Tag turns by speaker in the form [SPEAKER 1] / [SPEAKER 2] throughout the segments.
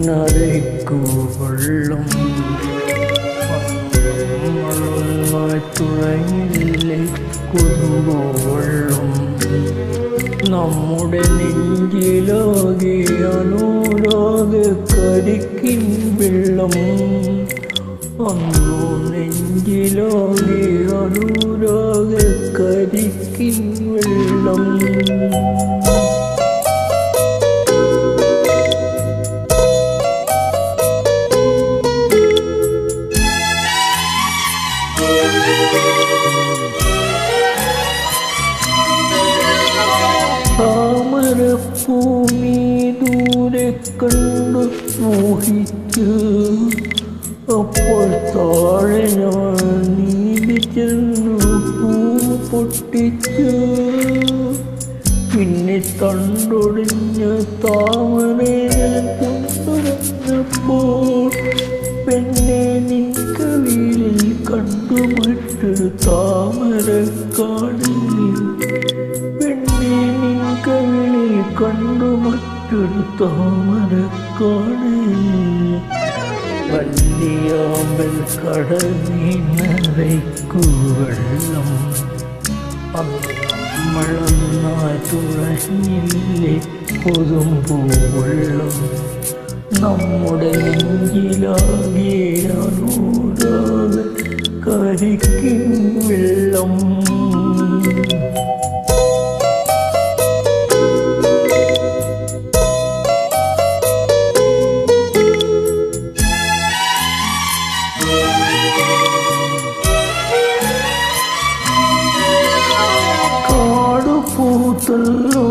[SPEAKER 1] നരയ്ക്കു വെള്ളം നമ്മളൊന്നായി തുഴഞ്ഞില്ലേ കുറുമ്പോ വെള്ളം നമ്മുടെ നെഞ്ചിലാകെ അനുരാഗ കരിക്കിൻ വെള്ളം അന്നു നെഞ്ചിലാകെ അനുരാഗ കരിക്കിൻ വെള്ളം താമരപ്പൂമി ദൂരെ കണ്ടു മോഹിച്ചു അപ്പോൾ താഴെ ഞാൻ നീന്തി ചെന്നു പൂ പൊട്ടിച്ചു പിന്നെ തണ്ടൊടിഞ്ഞ താമരയെ കൊണ്ടുവന്നപ്പോൾ പെണ്ണെ നിൻ കവിളിൽ കണ്ടു മറ്റൊരു താമരക്കാട് പെണ്ണെ നിൻ കവിളിൽ കണ്ടു മറ്റൊരു താമരക്കാട് വല്ലിയാമ്പൽ കടലിനരയ്ക്കു വെള്ളം നമ്മളൊന്നായി തുഴഞ്ഞില്ലേ കൊതുമ്പൂ വെള്ളം നമ്മുടെ നെഞ്ചിലാകെ അനുരാഗ കരിക്കിൻ വെള്ളം പൂത്തല്ലോ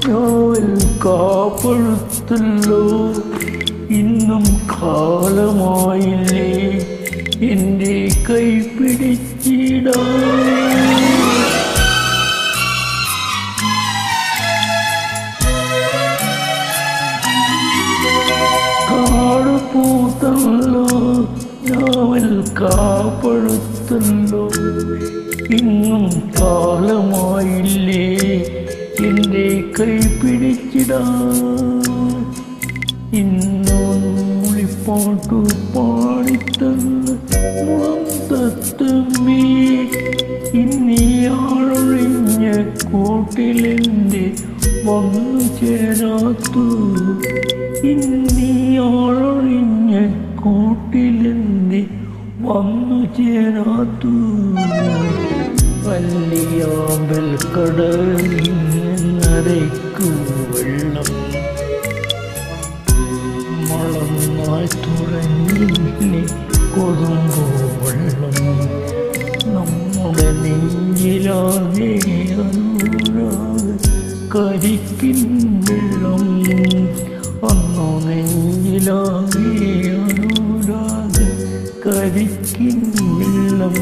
[SPEAKER 1] ഞാവൽ കാപ്പെടുത്തല്ലോ ഇന്നും കാലമായില്ലേ എൻ്റെ കൈ പിടിച്ചിടാൻ കാട് പൂത്തല്ലോ ഞാവൽ കാപ്പെടുത്തല്ലോ ഇന്നും കാലമായില്ലേ എൻ്റെ കൈ പിടിച്ചിടാൻ ഇന്നും മുളിപ്പാട്ടു പാടിത്തന്ന തത്തമ്മേ ഇന്നിയാളൊഴിഞ്ഞ കൂട്ടിലെൻ്റെ വന്നു ചേരാത്തു ഇന്നിയാളൊഴിഞ്ഞ കൂട്ടിലെൻ്റെ വന്നു ചേരാത്തു വല്ലിയാമ്പൽ കടലിനരയ്ക്കു വെള്ളം നമ്മളൊന്നായി തുറഞ്ഞില്ലേ കൊതുമ്പോ വെള്ളം നമ്മുടെ നെഞ്ചിലാകെ അനുരാഗ കരിക്കിൻ വെള്ളം അന്നു നെഞ്ചിലാകെ അനുരാഗ കരിക്കിൻ വെള്ളം